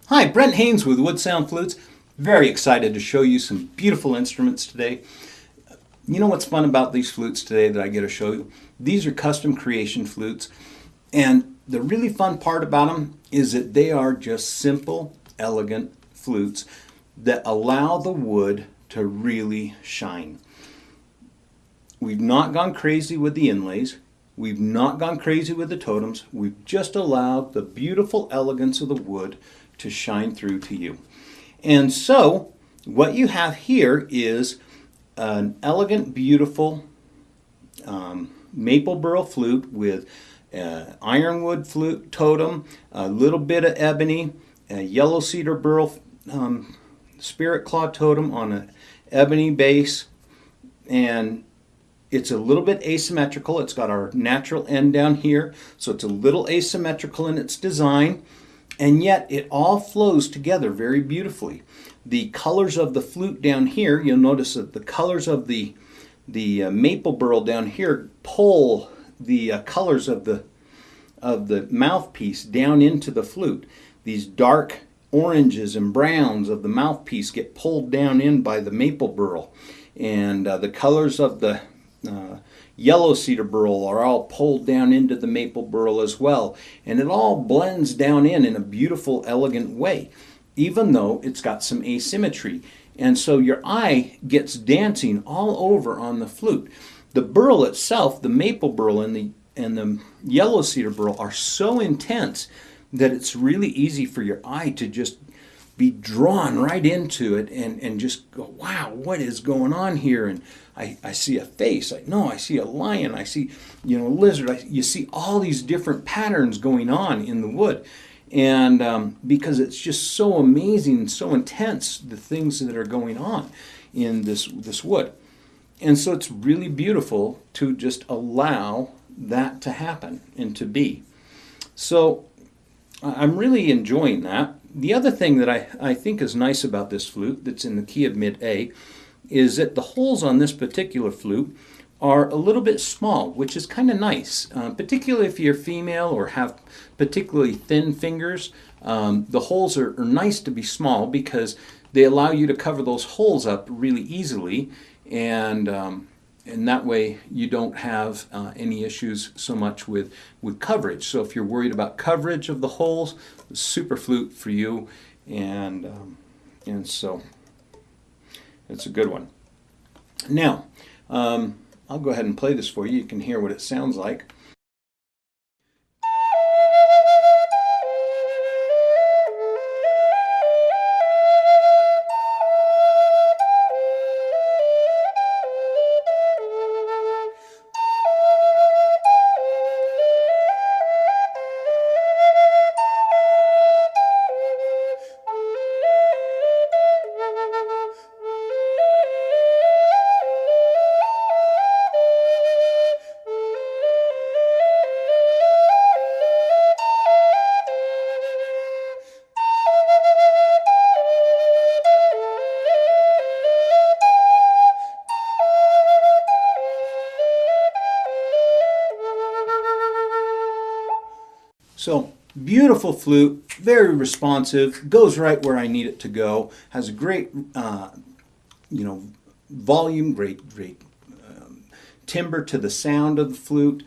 Hi, Brent Haynes with Wood Sound Flutes. Very excited to show you some beautiful instruments today. You know what's fun about these flutes today that I get to show you? These are custom creation flutes, and the really fun part about them is that they are just simple, elegant flutes that allow the wood to really shine. We've not gone crazy with the inlays. We've not gone crazy with the totems. We've just allowed the beautiful elegance of the wood to shine through to you. And so what you have here is an elegant, beautiful maple burl flute with ironwood flute totem, a little bit of ebony, a yellow cedar burl spirit claw totem on an ebony base, and it's a little bit asymmetrical. It's got our natural end down here, so it's a little asymmetrical in its design, and yet it all flows together very beautifully. The colors of the flute down here, you'll notice that the colors of the maple burl down here pull the colors of the mouthpiece down into the flute. These dark oranges and browns of the mouthpiece get pulled down in by the maple burl, and the colors of the yellow cedar burl are all pulled down into the maple burl as well, and it all blends down in a beautiful, elegant way, even though it's got some asymmetry. And so your eye gets dancing all over on the flute. The burl itself, the maple burl and the yellow cedar burl, are so intense that it's really easy for your eye to just be drawn right into it and just go, wow, what is going on here? And I see a face. I see a lion. I see, a lizard. You see all these different patterns going on in the wood. And because it's just so amazing and so intense, the things that are going on in this wood. And so it's really beautiful to just allow that to happen and to be. So I'm really enjoying that. The other thing that I think is nice about this flute that's in the key of mid A is that the holes on this particular flute are a little bit small, which is kind of nice, particularly if you're female or have particularly thin fingers. The holes are nice to be small because they allow you to cover those holes up really easily, and that way you don't have any issues so much with coverage. So if you're worried about coverage of the holes, the super flute for you, and so it's a good one. Now, I'll go ahead and play this for you. You can hear what it sounds like. So, beautiful flute, very responsive, goes right where I need it to go, has a great, volume, great timbre to the sound of the flute.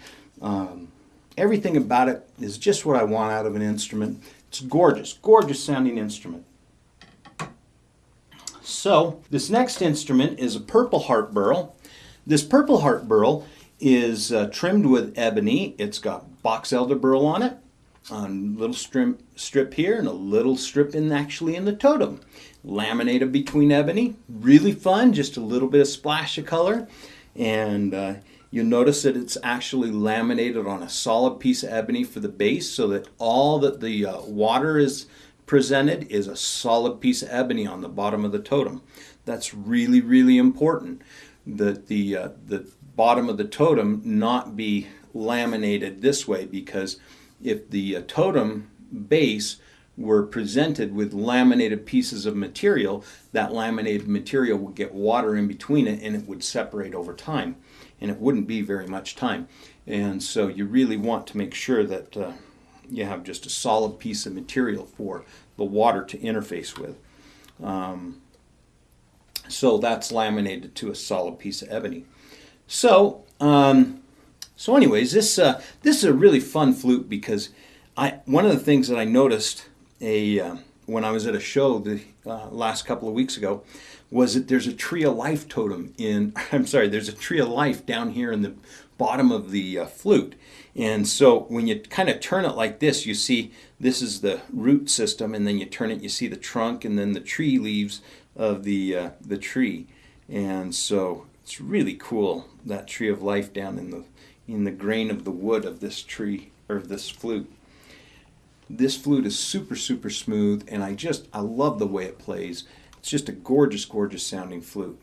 Everything about it is just what I want out of an instrument. It's gorgeous, gorgeous sounding instrument. So, this next instrument is a purple heart burl. This purple heart burl is trimmed with ebony. It's got box elder burl on it. A little strip here and a little strip actually in the totem. Laminated between ebony. Really fun, just a little bit of splash of color. And you'll notice that it's actually laminated on a solid piece of ebony for the base, so that all that the water is presented is a solid piece of ebony on the bottom of the totem. That's really, really important that the bottom of the totem not be laminated this way, because if the totem base were presented with laminated pieces of material, that laminated material would get water in between it and it would separate over time, and it wouldn't be very much time. And so you really want to make sure that you have just a solid piece of material for the water to interface with. So that's laminated to a solid piece of ebony. So, anyways, this is a really fun flute because one of the things that I noticed when I was at a show the last couple of weeks ago was that there's a tree of life totem there's a tree of life down here in the bottom of the flute. And so when you kind of turn it like this, you see this is the root system, and then you turn it, you see the trunk, and then the tree leaves of the tree. And so it's really cool, that tree of life down in the grain of the wood of this tree, or this flute. This flute is super, super smooth, and I love the way it plays. It's just a gorgeous, gorgeous sounding flute.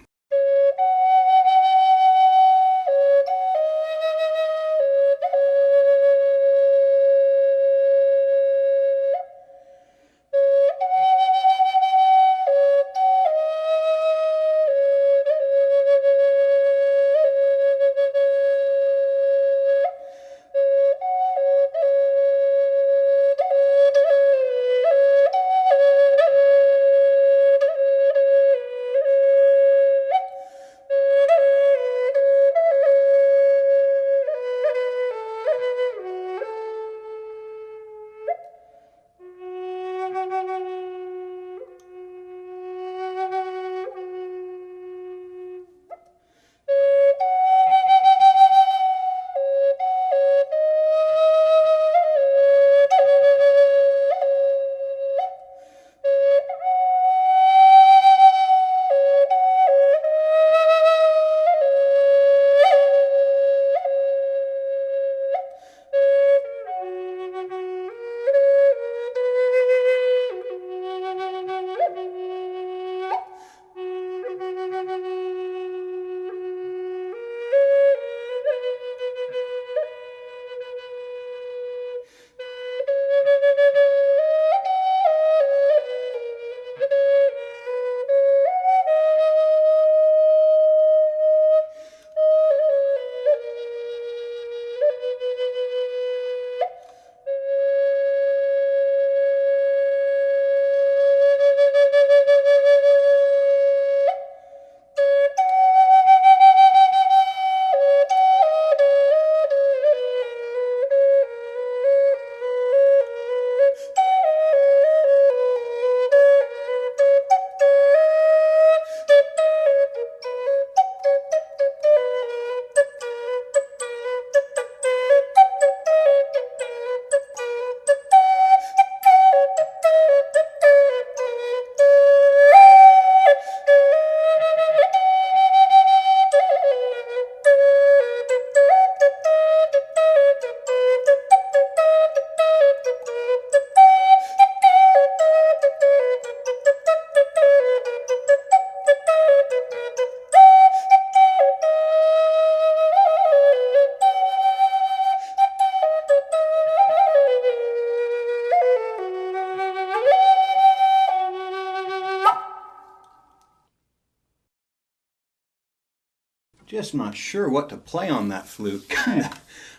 Just not sure what to play on that flute.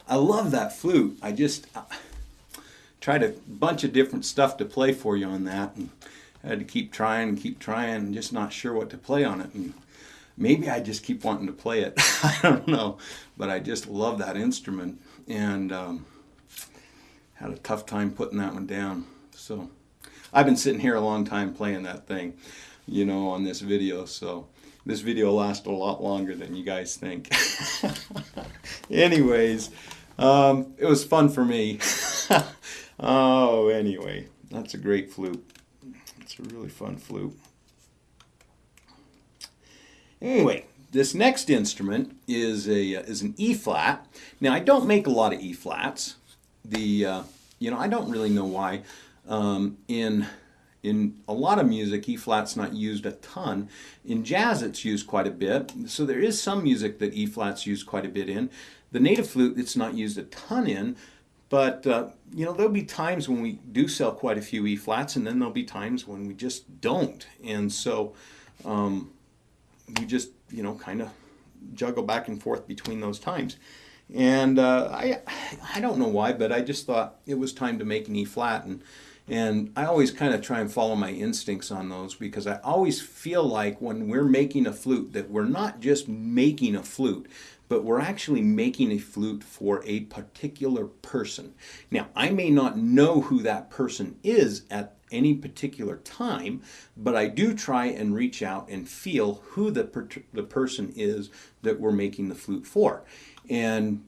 I love that flute. I just tried a bunch of different stuff to play for you on that, and I had to keep trying and just not sure what to play on it. And maybe I just keep wanting to play it. I don't know, but I just love that instrument, and had a tough time putting that one down. So I've been sitting here a long time playing that thing, on this video. So this video lasted a lot longer than you guys think. Anyways, it was fun for me. Oh, anyway, that's a great flute. It's a really fun flute. Anyway, this next instrument is an E flat. Now, I don't make a lot of E flats. I don't really know why. In a lot of music, E flat's not used a ton. In jazz, it's used quite a bit. So there is some music that E flat's used quite a bit in. The native flute, it's not used a ton in. But there'll be times when we do sell quite a few E flats, and then there'll be times when we just don't. And so we just kind of juggle back and forth between those times. And I don't know why, but I just thought it was time to make an E flat, and I always kind of try and follow my instincts on those because I always feel like when we're making a flute that we're not just making a flute, but we're actually making a flute for a particular person. Now, I may not know who that person is at any particular time, but I do try and reach out and feel who the person is that we're making the flute for. And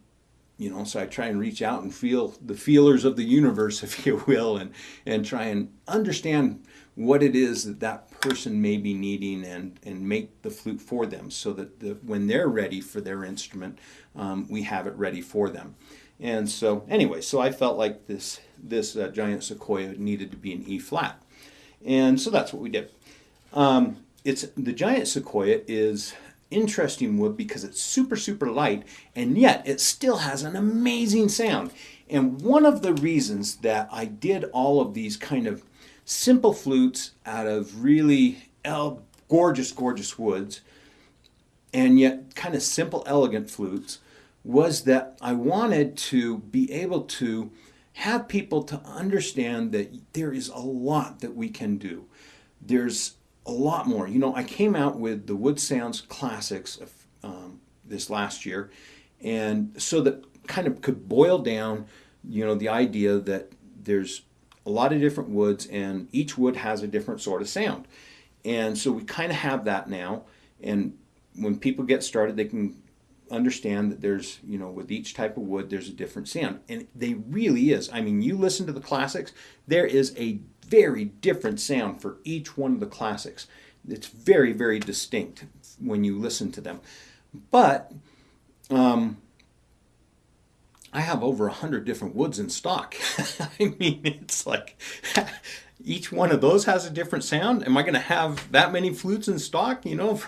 so I try and reach out and feel the feelers of the universe, if you will, and try and understand what it is that that person may be needing and make the flute for them so that when they're ready for their instrument, we have it ready for them. And so anyway, so I felt like this giant sequoia needed to be an E flat. And so that's what we did. It's the giant sequoia is interesting wood because it's super, super light, and yet it still has an amazing sound. And one of the reasons that I did all of these kind of simple flutes out of really gorgeous, gorgeous woods, and yet kind of simple, elegant flutes, was that I wanted to be able to have people to understand that there is a lot that we can do. There's a lot more. I came out with the Wood Sounds Classics this last year, and so that kind of could boil down, the idea that there's a lot of different woods, and each wood has a different sort of sound. And so we kind of have that now, and when people get started, they can understand that there's, with each type of wood, there's a different sound. And they really is. I mean, you listen to the classics, there is a very different sound for each one of the classics. It's very, very distinct when you listen to them. But I have over 100 different woods in stock. I mean, it's like each one of those has a different sound. Am I going to have that many flutes in stock? I'm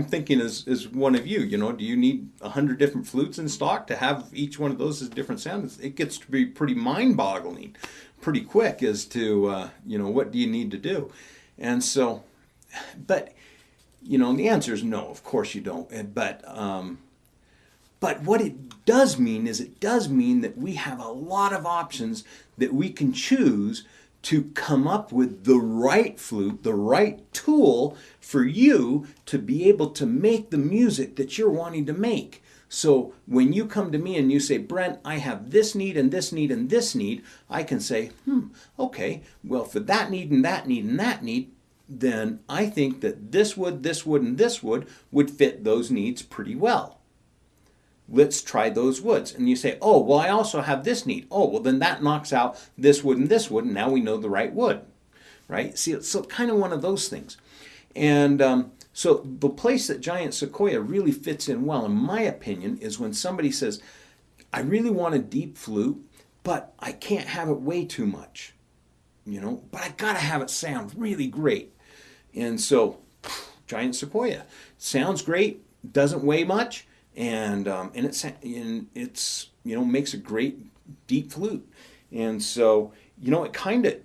thinking as one of you. Do you need 100 different flutes in stock to have each one of those as different sounds? It gets to be pretty mind-boggling, pretty quick as to what do you need to do, and so, but the answer is no. Of course you don't. But what it does mean is it does mean that we have a lot of options that we can choose to come up with the right flute, the right tool for you to be able to make the music that you're wanting to make. So when you come to me and you say, Brent, I have this need and this need and this need, I can say, okay, well, for that need and that need and that need, then I think that this wood, and this wood would fit those needs pretty well. Let's try those woods. And you say, oh, well, I also have this need. Oh, well, then that knocks out this wood, and now we know the right wood, right? See, it's so kind of one of those things. And so the place that giant sequoia really fits in well, in my opinion, is when somebody says, I really want a deep flute, but I can't have it weigh too much, but I gotta have it sound really great. And so giant sequoia sounds great, doesn't weigh much, and it's makes a great deep flute. And so it kind of,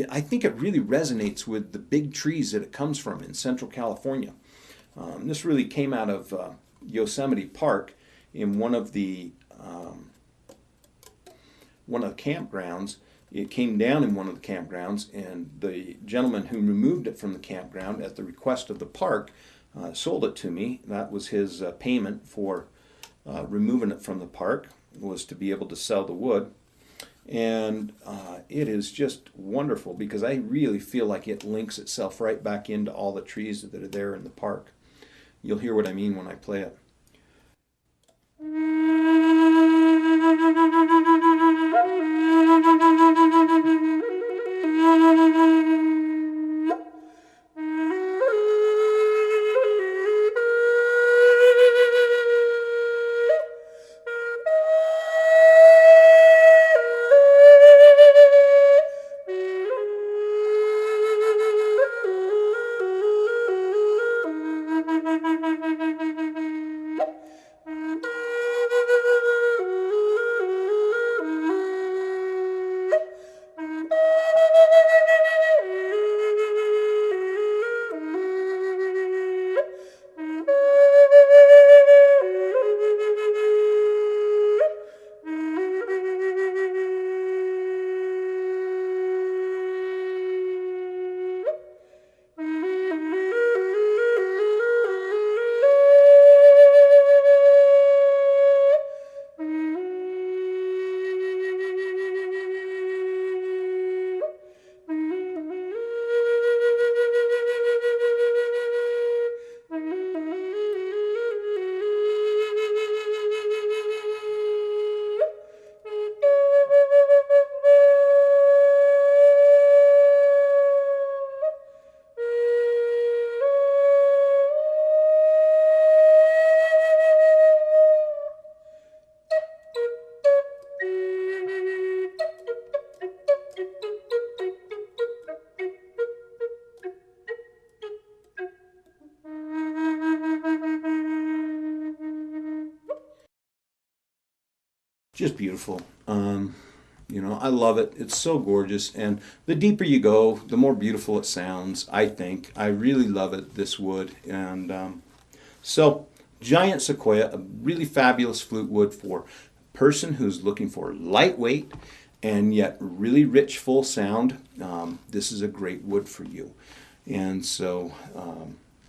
I think it really resonates with the big trees that it comes from in Central California. This really came out of Yosemite Park in one of the campgrounds. It came down in one of the campgrounds, and the gentleman who removed it from the campground at the request of the park sold it to me. That was his payment for removing it from the park, was to be able to sell the wood. And it is just wonderful because I really feel like it links itself right back into all the trees that are there in the park. You'll hear what I mean when I play it. just beautiful. You know, I love it. It's so gorgeous. And the deeper you go, the more beautiful it sounds, I think. I really love it, this wood. And so, giant sequoia, a really fabulous flute wood for a person who's looking for lightweight and yet really rich, full sound. This is a great wood for you. And so,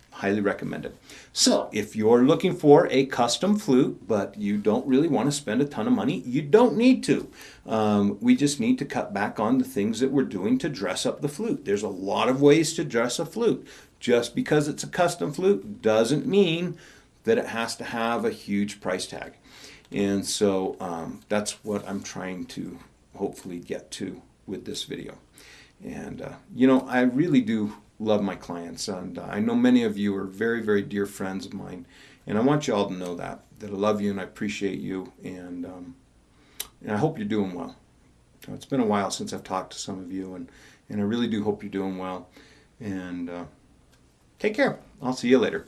highly recommend it. So, if you're looking for a custom flute, but you don't really want to spend a ton of money, you don't need to. We just need to cut back on the things that we're doing to dress up the flute. There's a lot of ways to dress a flute. Just because it's a custom flute doesn't mean that it has to have a huge price tag. And so that's what I'm trying to hopefully get to with this video. And, you know, I really do love my clients, and I know many of you are very, very dear friends of mine, and I want you all to know that I love you and I appreciate you, and I hope you're doing well. It's been a while since I've talked to some of you, and I really do hope you're doing well, and take care. I'll see you later.